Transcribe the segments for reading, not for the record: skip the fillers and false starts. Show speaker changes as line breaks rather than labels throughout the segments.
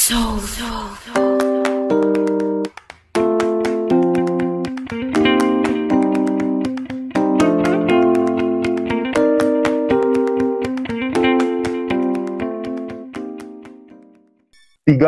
Tiga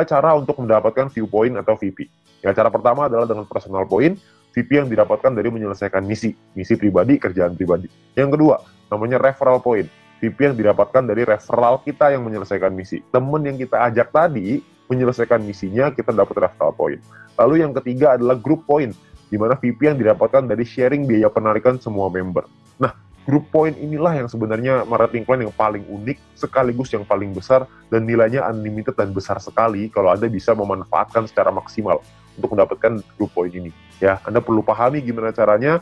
cara untuk mendapatkan view point atau VP. Ya, cara pertama adalah dengan personal point, VP yang didapatkan dari menyelesaikan misi pribadi, kerjaan pribadi. Yang kedua, namanya referral point, VP yang didapatkan dari referral kita yang menyelesaikan misi. Temen yang kita ajak tadi menyelesaikan misinya, kita dapat referral point. Lalu yang ketiga adalah group point, di mana VP yang didapatkan dari sharing biaya penarikan semua member. Nah, group point inilah yang sebenarnya marketing plan yang paling unik, sekaligus yang paling besar, dan nilainya unlimited dan besar sekali kalau Anda bisa memanfaatkan secara maksimal untuk mendapatkan group point ini. Ya, Anda perlu pahami gimana caranya,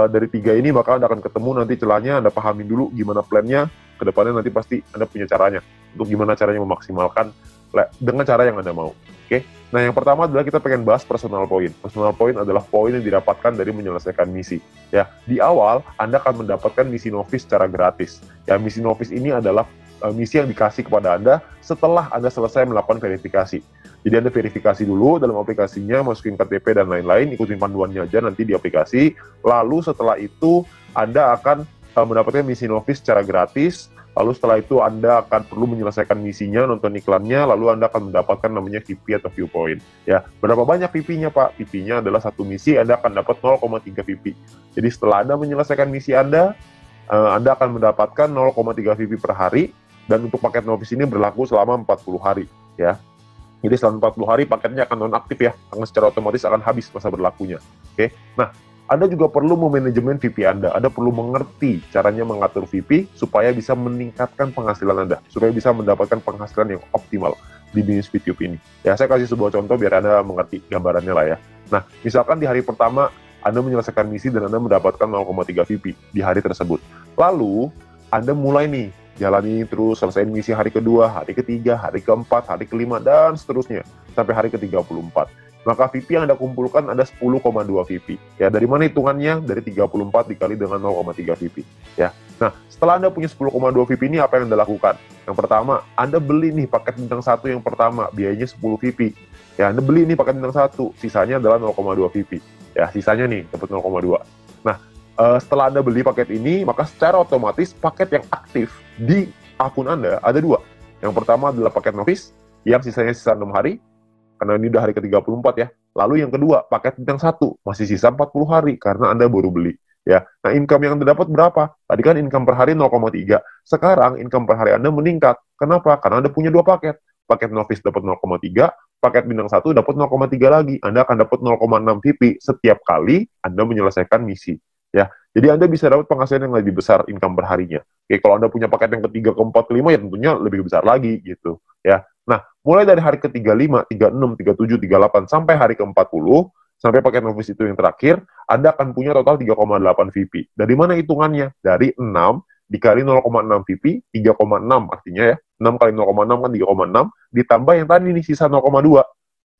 dari tiga ini maka Anda akan ketemu nanti celahnya, Anda pahami dulu gimana plannya, kedepannya nanti pasti Anda punya caranya, untuk gimana caranya memaksimalkan dengan cara yang Anda mau. Oke? Nah, yang pertama adalah kita pengen bahas personal point. Personal point adalah poin yang didapatkan dari menyelesaikan misi. Ya, di awal Anda akan mendapatkan misi novice secara gratis. Ya, misi novice ini adalah misi yang dikasih kepada Anda setelah Anda selesai melakukan verifikasi. Jadi Anda verifikasi dulu dalam aplikasinya, masukin KTP dan lain-lain, ikutin panduannya aja nanti di aplikasi. Lalu setelah itu Anda akan mendapatkan misi novice secara gratis. Lalu setelah itu Anda akan perlu menyelesaikan misinya, nonton iklannya, lalu Anda akan mendapatkan namanya VP atau viewpoint. Ya, berapa banyak VP-nya, Pak? VP-nya adalah satu misi, Anda akan dapat 0,3 VP. Jadi setelah Anda menyelesaikan misi Anda akan mendapatkan 0,3 VP per hari, dan untuk paket novice ini berlaku selama 40 hari. Ya. Jadi selama 40 hari paketnya akan non-aktif ya, karena secara otomatis akan habis masa berlakunya. Oke. Nah, Anda juga perlu memanajemen VP Anda. Anda perlu mengerti caranya mengatur VP supaya bisa meningkatkan penghasilan Anda, supaya bisa mendapatkan penghasilan yang optimal di bisnis YouTube ini. Ya, saya kasih sebuah contoh biar Anda mengerti gambarannya lah ya. Nah, misalkan di hari pertama Anda menyelesaikan misi dan Anda mendapatkan 0,3 VP di hari tersebut. Lalu, Anda mulai nih, jalani terus, selesai misi hari kedua, hari ketiga, hari keempat, hari kelima, dan seterusnya, sampai hari ke-34. Maka VP yang Anda kumpulkan ada 10,2 VP. Ya, dari mana hitungannya? Dari 34 dikali dengan 0,3 VP. Ya. Nah, setelah Anda punya 10,2 VP ini, apa yang Anda lakukan? Yang pertama, Anda beli nih paket bintang 1 yang pertama, biayanya 10 VP. Ya, Anda beli nih paket bintang 1, sisanya adalah 0,2 VP. Ya, sisanya nih, dapat 0,2. Nah, setelah Anda beli paket ini, maka secara otomatis paket yang aktif di akun Anda ada dua. Yang pertama adalah paket novice, yang sisanya sisa 6 hari, karena ini udah hari ke-34 ya. Lalu yang kedua, paket bintang 1, masih sisa 40 hari, karena Anda baru beli. Ya. Nah, income yang Anda dapat berapa? Tadi kan income per hari 0,3. Sekarang income per hari Anda meningkat. Kenapa? Karena Anda punya dua paket. Paket novice dapat 0,3, paket bintang 1 dapat 0,3 lagi. Anda akan dapat 0,6 VP setiap kali Anda menyelesaikan misi. Ya, jadi Anda bisa dapat penghasilan yang lebih besar income per harinya. Oke, kalau Anda punya paket yang ketiga, keempat, kelima, ya tentunya lebih besar lagi gitu. Ya, nah mulai dari hari ke-35, 36, 37, 38 sampai hari ke-40, sampai paket novice itu yang terakhir, Anda akan punya total 3,8 VP. Dari mana hitungannya? Dari 6 dikali 0,6 VP, 3,6 artinya ya. 6 kali 0,6 kan 3,6, ditambah yang tadi nih sisa 0,2,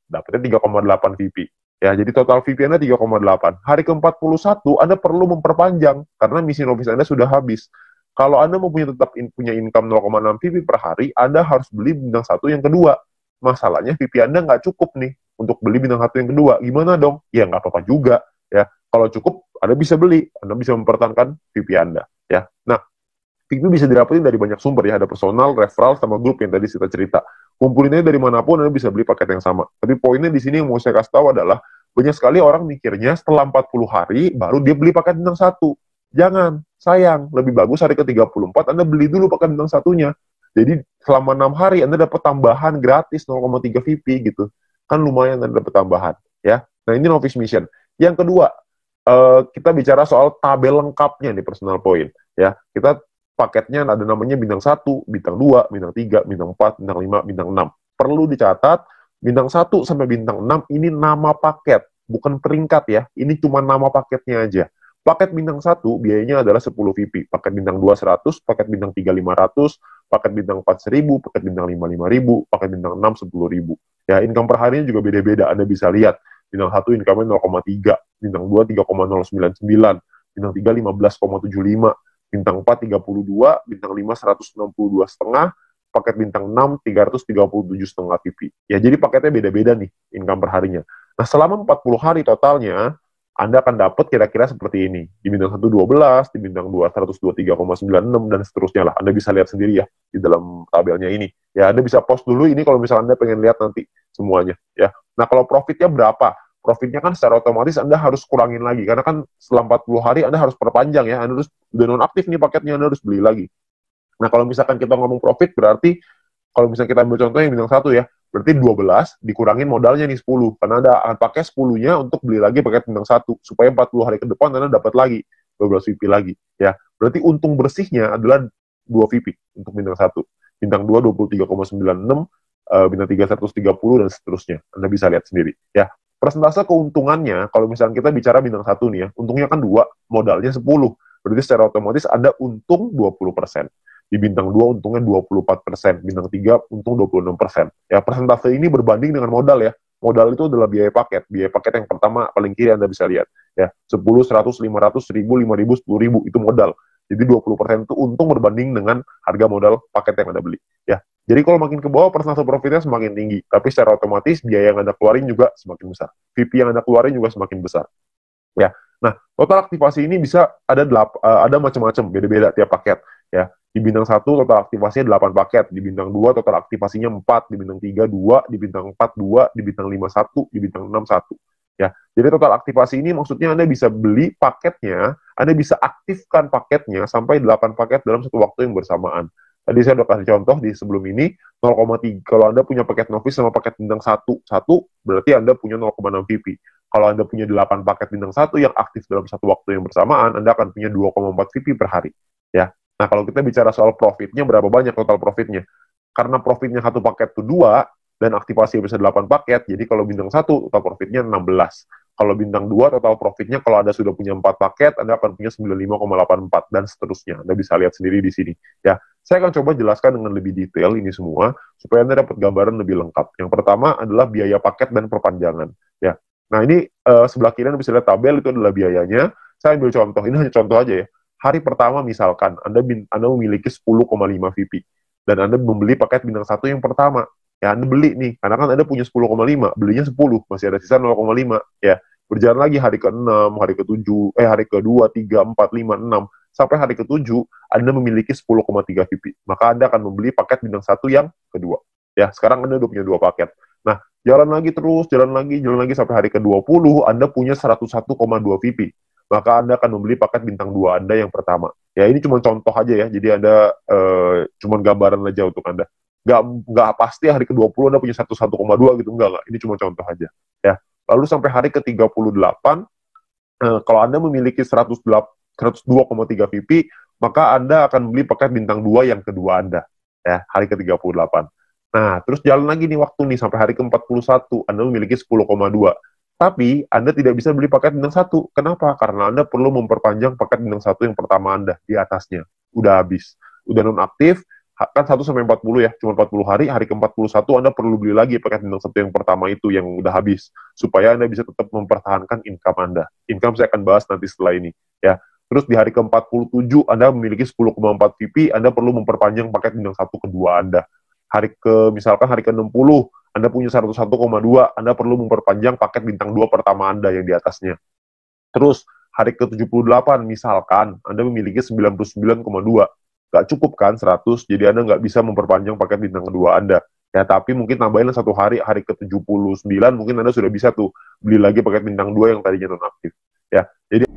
dapatnya 3,8 VP. Ya, jadi total VP Anda 3,8. Hari ke-41 Anda perlu memperpanjang karena misi novice Anda sudah habis. Kalau Anda mau tetap punya income 0,6 VP per hari, Anda harus beli bintang 1 yang kedua. Masalahnya VP Anda nggak cukup nih untuk beli bintang 1 yang kedua. Gimana dong? Ya nggak apa-apa juga. Ya, kalau cukup Anda bisa beli, Anda bisa mempertahankan VP Anda. Ya, nah VP bisa didapetin dari banyak sumber ya, ada personal, referral, sama grup yang tadi kita cerita. Kumpulinnya dari manapun Anda bisa beli paket yang sama. Tapi poinnya di sini yang mau saya kasih tahu adalah banyak sekali orang mikirnya setelah 40 hari baru dia beli paket bintang 1. Jangan, sayang, lebih bagus hari ke-34 Anda beli dulu paket bintang 1-nya. Jadi selama 6 hari Anda dapat tambahan gratis 0,3 VP gitu. Kan lumayan Anda dapat tambahan ya. Nah, ini novice mission. Yang kedua, kita bicara soal tabel lengkapnya nih personal point ya. Kita paketnya ada namanya bintang 1, bintang 2, bintang 3, bintang 4, bintang 5, bintang 6. Perlu dicatat, bintang 1 sampai bintang 6 ini nama paket, bukan peringkat ya. Ini cuma nama paketnya aja. Paket bintang 1 biayanya adalah 10 VP, paket bintang 2 100, paket bintang 3 500, paket bintang 4 1000, paket bintang 5 5000, paket bintang 6 10.000. Ya, income per harinya juga beda-beda. Anda bisa lihat, bintang 1 income-nya 0,3, bintang 2 3,099, bintang 3 15,75, bintang 4 32, bintang 5 162,5, paket bintang 6, 337,5 VP. Ya, jadi paketnya beda-beda nih, income per harinya. Nah, selama 40 hari totalnya, Anda akan dapat kira-kira seperti ini. Di bintang 1, 12, di bintang 2, 123,96, dan seterusnya lah. Anda bisa lihat sendiri ya, di dalam tabelnya ini. Ya, Anda bisa post dulu ini kalau misalnya Anda pengen lihat nanti semuanya. Ya. Nah, kalau profitnya berapa? Profitnya kan secara otomatis Anda harus kurangin lagi. Karena kan setelah 40 hari Anda harus perpanjang ya. Anda harus udah nonaktif nih paketnya, Anda harus beli lagi. Nah, kalau misalkan kita ngomong profit, berarti kalau misalnya kita ambil contoh yang bintang 1 ya, berarti 12 dikurangin modalnya nih 10. Karena Anda akan pakai 10-nya untuk beli lagi paket bintang 1. Supaya 40 hari ke depan Anda dapat lagi 12 VP lagi. Ya, berarti untung bersihnya adalah 2 VP untuk bintang 1. Bintang 2, 23,96, bintang 3, 130, dan seterusnya. Anda bisa lihat sendiri. Ya, persentase keuntungannya, kalau misalnya kita bicara bintang 1 nih ya, untungnya kan 2, modalnya 10. Berarti secara otomatis Anda untung 20%. Di bintang 2 untungnya 24%, bintang 3 untung 26%. Ya, persentase ini berbanding dengan modal ya. Modal itu adalah biaya paket. Biaya paket yang pertama paling kiri Anda bisa lihat. Ya, 10, 100, 500, 1000, 5000, 10.000 itu modal. Jadi 20% itu untung berbanding dengan harga modal paket yang Anda beli. Ya. Jadi kalau makin ke bawah persentase profitnya semakin tinggi, tapi secara otomatis biaya yang Anda keluarin juga semakin besar. VP yang Anda keluarin juga semakin besar. Ya. Nah, total aktivasi ini bisa ada macam-macam, beda-beda tiap paket ya. Di bintang 1 total aktivasinya 8 paket, di bintang 2 total aktivasinya 4, di bintang 3 2, di bintang 4 2, di bintang 5 1, di bintang 6 1. Ya. Jadi total aktivasi ini maksudnya Anda bisa beli paketnya, Anda bisa aktifkan paketnya sampai 8 paket dalam satu waktu yang bersamaan. Tadi saya udah kasih contoh di sebelum ini, 0,3. Kalau Anda punya paket novice sama paket bintang 1, berarti Anda punya 0,6 VP. Kalau Anda punya 8 paket bintang 1 yang aktif dalam satu waktu yang bersamaan, Anda akan punya 2,4 VP per hari. Ya. Nah, kalau kita bicara soal profitnya, berapa banyak total profitnya? Karena profitnya satu paket itu 2, dan aktivasi bisa 8 paket, jadi kalau bintang 1, total profitnya 16. Kalau bintang 2, total profitnya kalau Anda sudah punya 4 paket, Anda akan punya 95,84, dan seterusnya. Anda bisa lihat sendiri di sini. Ya, saya akan coba jelaskan dengan lebih detail ini semua, supaya Anda dapat gambaran lebih lengkap. Yang pertama adalah biaya paket dan perpanjangan. Ya. Nah, ini sebelah kiri Anda bisa lihat tabel, itu adalah biayanya. Saya ambil contoh, ini hanya contoh aja ya. Hari pertama misalkan Anda memiliki 10,5 VP dan Anda membeli paket bintang 1 yang pertama. Ya, Anda beli nih, karena kan Anda punya 10,5, belinya 10, masih ada sisa 0,5. Ya, berjalan lagi hari ke-6, hari ke-7, hari ke-2, 3, 4, 5, 6, sampai hari ke-7, Anda memiliki 10,3 VP. Maka Anda akan membeli paket bintang 1 yang kedua. Ya, sekarang Anda udah punya 2 paket. Nah, jalan lagi terus, jalan lagi sampai hari ke-20, Anda punya 101,2 VP. Maka Anda akan membeli paket bintang 2 Anda yang pertama. Ya, ini cuma contoh aja ya, jadi Anda cuma gambaran aja untuk Anda. Nggak pasti hari ke-20 Anda punya 101,2 gitu, enggak. Ini cuma contoh aja. Ya. Lalu sampai hari ke-38, kalau Anda memiliki 102,3 VP, maka Anda akan beli paket bintang 2 yang kedua Anda. Ya, hari ke-38. Nah, terus jalan lagi nih waktu nih, sampai hari ke-41, Anda memiliki 10,2. Tapi, Anda tidak bisa beli paket bintang 1. Kenapa? Karena Anda perlu memperpanjang paket bintang 1 yang pertama Anda, di atasnya. Udah habis. Udah nonaktif, kan 1 sampai 40 ya, cuma 40 hari, hari ke-41 Anda perlu beli lagi paket bintang 1 yang pertama itu, yang udah habis. Supaya Anda bisa tetap mempertahankan income Anda. Income saya akan bahas nanti setelah ini. Ya. Terus di hari ke-47, Anda memiliki 10,4 VP, Anda perlu memperpanjang paket bintang 1 kedua Anda. Misalkan hari ke-60, Anda punya 101,2, Anda perlu memperpanjang paket bintang 2 pertama Anda yang di atasnya. Terus, hari ke-78, misalkan Anda memiliki 99,2, nggak cukup kan 100, jadi Anda nggak bisa memperpanjang paket bintang kedua Anda. Ya, tapi mungkin tambahin satu hari ke-79, mungkin Anda sudah bisa tuh beli lagi paket bintang 2 yang tadinya non-aktif. Ya, jadi